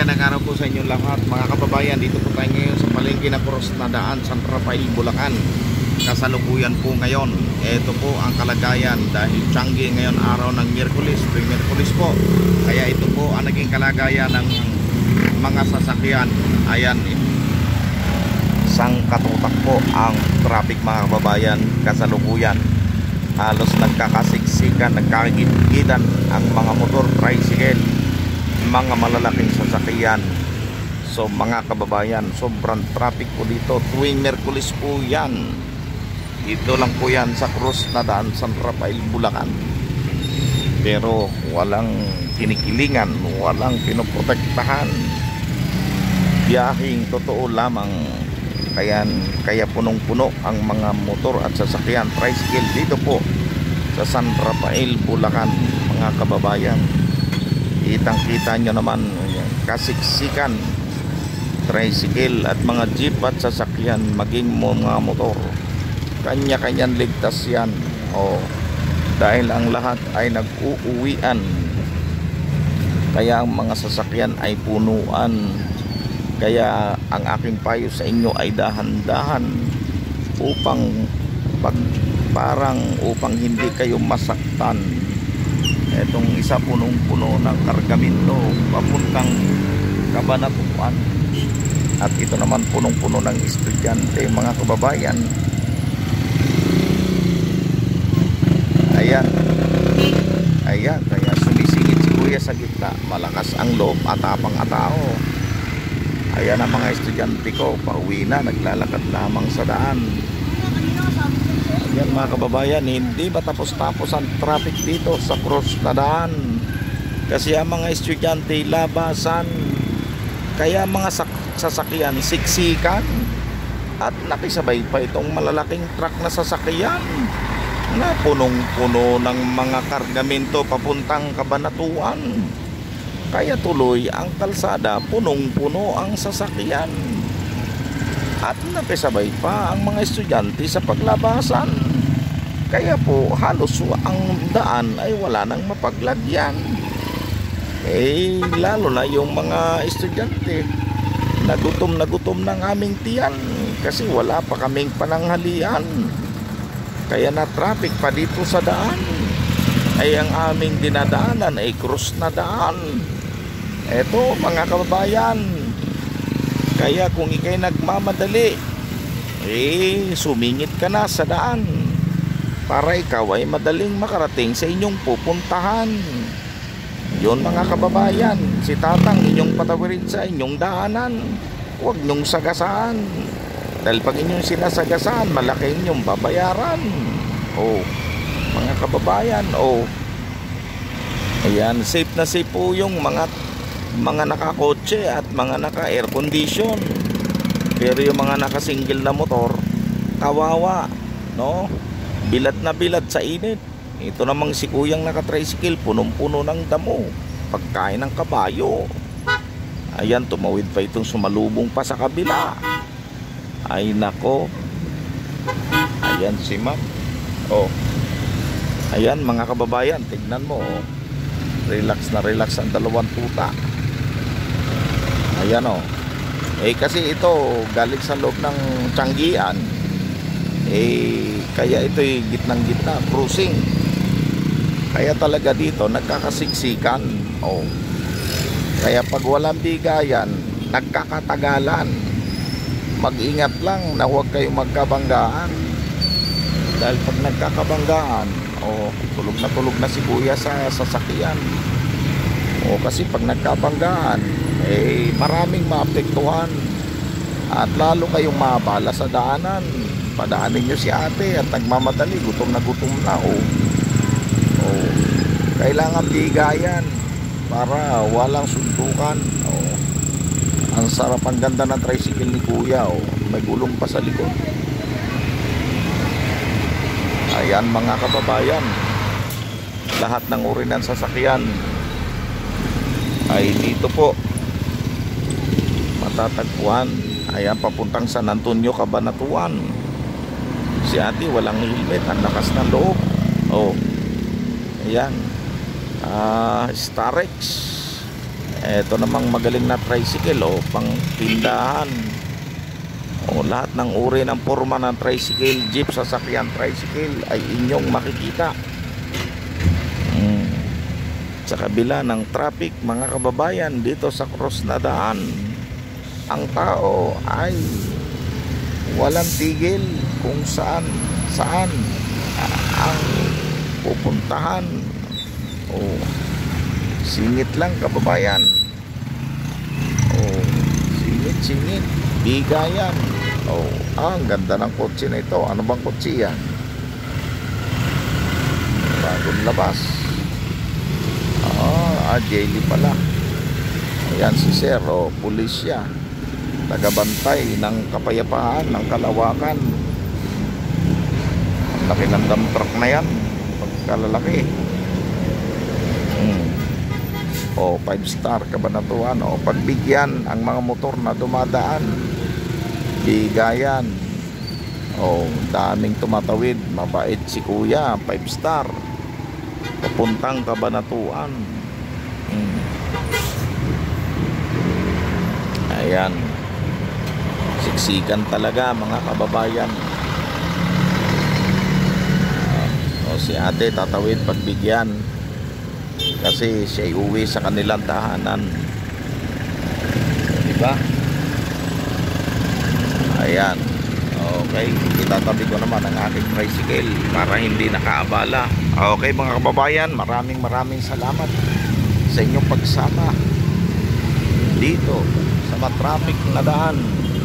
Magandang araw po sa inyo lahat mga kababayan. Dito po tayo ngayon sa palengke ng Cross na Daan, San Rafael, Bulacan. Kasalukuyan po ngayon. Ito po ang kalagayan dahil Tiangge ngayon araw ng Miyerkules, tuwing Miyerkules po. Kaya ito po ang naging kalagayan ng mga sasakyan. Ayan, sangkatutak po ang traffic mga kababayan kasalukuyan. Halos nagkakasiksikan, nagkakagigitan ang mga motor, tricycle, mga malalaking sasakyan. So mga kababayan, sobrang traffic po dito tuwing Miyerkules po yan. Dito lang po yan sa Cross na Daan, San Rafael, Bulacan. Pero walang kinikilingan, walang pinoprotektahan. Biyahing totoo lamang. Kaya punong-puno ang mga motor at sasakyan, tricycle dito po sa San Rafael, Bulacan mga kababayan. Kitang-kita nyo naman kasiksikan, tricycle at mga jeep at sasakyan, maging mga motor. Kanya-kanyang ligtas yan. Dahil ang lahat ay nag-uuwian. Kaya ang mga sasakyan ay punuan. Kaya ang aking payo sa inyo ay dahan-dahan upang upang hindi kayo masaktan. Etong isa punong-puno ng kargamento papuntang Cabanatuan. At ito naman punong-puno ng estudyante mga kababayan. Ayan, kaya sumisingit si kuya sa gitna. Malakas ang loob at tapang atao. Ayan ang mga estudyante ko, pauwi na, naglalakad lamang sa daan. Ayan mga kababayan, hindi ba tapos-tapos ang traffic dito sa Cross na Daan? Kasi ang mga estudyante labasan, kaya mga sasakyan siksikan. At nakisabay pa itong malalaking truck na sasakyan na punong-puno ng mga kargamento papuntang Cabanatuan. Kaya tuloy ang kalsada, punong-puno ang sasakyan. At nakisabay pa ang mga estudyante sa paglabasan. Kaya po halos ang daan ay wala nang mapaglagyan. Lalo na yung mga estudyante, nagutom ng aming tiyan kasi wala pa kaming pananghalian. Kaya na traffic pa dito sa daan. Ay ang aming dinadaanan ay Cross na Daan. Eto mga kababayan, kaya kung ikay nagmamadali, sumingit ka na sa daan para ikaw ay madaling makarating sa inyong pupuntahan. Yun mga kababayan, si Tatang inyong patawirin sa inyong daanan. Huwag nyong sagasaan. Dahil pag inyong sinasagasaan, malaki inyong babayaran. Mga kababayan, ayan, safe na safe po yung mga nakakotse at mga naka-air condition. Pero yung mga naka-single na motor, kawawa, no? Bilad na bilad sa init. Ito namang si kuyang naka-tricycle, punong-puno ng damo, pagkain ng kabayo. Ayan, tumawid pa itong sumalubong pa sa kabila. Ay nako. Ayan si ma'am. Ayan mga kababayan, tignan mo. Relax na relax ang dalawang tuta. Ayan kasi ito galing sa loob ng Tianggean. Kaya ito'y gitnang gitna, cruising. Kaya talaga dito nagkakasiksikan. Kaya pag walang bigayan, nagkakatagalan. Mag-ingat lang na huwag kayong magkabanggaan. Dahil pag nagkakabanggaan, tulog na si kuya sa sasakyan. Kasi pag nagkabanggaan, maraming maapektuhan. At lalo kayong maabala sa daanan. Padaanin nyo si ate at nagmamadali, gutom na. Kailangan bigayan para walang suntukan. Ang sarap, ang ganda ng tricycle ni kuya. May gulong pa sa likod. Ayan mga kababayan, lahat ng uri ng sasakyan ay dito po matatagpuan. Ayan, papuntang San Antonio, Cabanatuan. Si ate walang helmet, ang lakas ng loob. Ayan, Starex. Eto namang magaling na tricycle, o pang tindahan. O lahat ng uri ng forma ng tricycle, jeep, sasakyan, tricycle ay inyong makikita sa kabila ng traffic, mga kababayan. Dito sa cross na daan, ang tao ay walang tigil kung saan ang pupuntahan. O singit lang, kababayan. O singit, bigayan. O ang ganda ng kotse na ito. Ano bang kotse yan? Bagong labas. Jelly pala. Ayan si Sir, pulis siya, tagabantay ng kapayapaan, ng kalawakan. Ang laki ng dump truck na yan, pagkalalaki. 5-star Cabanatuan. Pagbigyan ang mga motor na dumadaan, bigayan. Daming tumatawid, mabait si kuya, 5-star, papuntang Cabanatuan. Ayan, siksikan talaga, mga kababayan. Si ate tatawid pagbigyan kasi siya uwi sa kanilang tahanan, diba? Ayan, okay, itatabi ko naman ang aking tricycle para hindi nakaabala. Okay, mga kababayan, maraming salamat sa inyong pagsama dito sa matraffic na daan.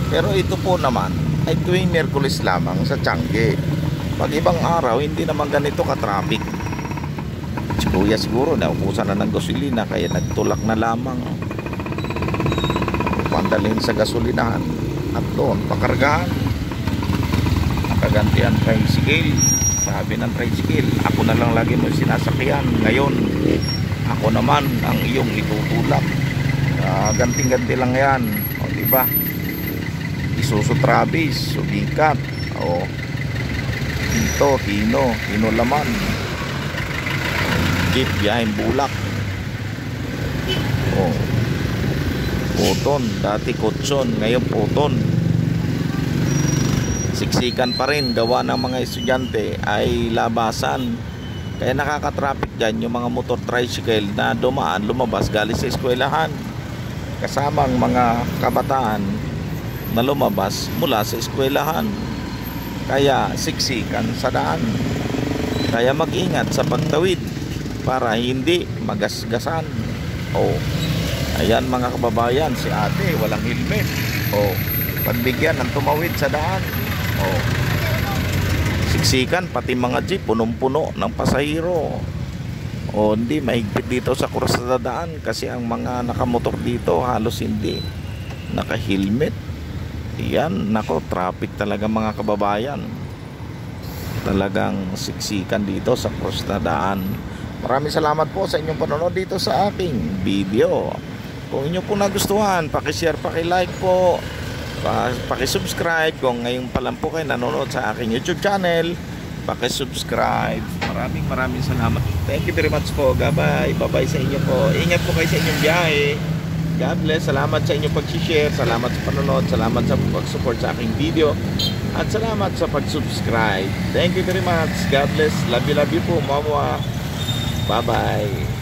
Pero ito po naman ay tuwing Miyerkules lamang sa Tiangge. Pag ibang araw, hindi naman ganito ka-traffic. Si kuya siguro naubusan na ng gasolina, kaya nagtulak na lamang, pandalhin sa gasolinahan at doon pakargahan. Nakagantihan tricycle. Sabi ng tricycle, ako na lang lagi mo sinasakyan. Ngayon, ako naman ang iyong itutulak. Ganting-ganti lang yan, diba? Isuzu Travis, subikat. Dito, Hino laman. Jeep, biyahin Bulak. Puton, dati Kutson, ngayon Puton. Siksikan pa rin, gawa ng mga estudyante ay labasan. Kaya nakaka-traffic dyan yung mga motor tricycle na dumaan, lumabas galing sa eskwelahan, kasamang mga kabataan na lumabas mula sa eskwelahan. Kaya siksikan sa daan. Kaya mag-ingat sa pagtawid para hindi magasgasan. Ayan, mga kababayan, si ate walang helmet. Pagbigyan ng tumawid sa daan. Siksikan, pati mga jeep punong-puno ng pasahero. Hindi mahigpit dito sa cross na daan kasi ang mga nakamotor dito halos hindi naka-helmet. Yan, nako, traffic talaga, mga kababayan. Talagang siksikan dito sa cross na daan. Maraming salamat po sa inyong panonood dito sa aking video. Kung inyo po nagustuhan, paki-share, paki-like po, paki-subscribe. Kung ngayon pa lang po kayo nanonood sa aking YouTube channel, paki-subscribe. Maraming salamat. Thank you very much po. Bye-bye. Bye-bye sa inyo po. Ingat po kayo sa inyong biyahe. God bless. Salamat sa inyong pag-share. Salamat sa panonood. Salamat sa pag-support sa aking video. At salamat sa pag-subscribe. Thank you very much. God bless. Love you po, mama. Bye-bye.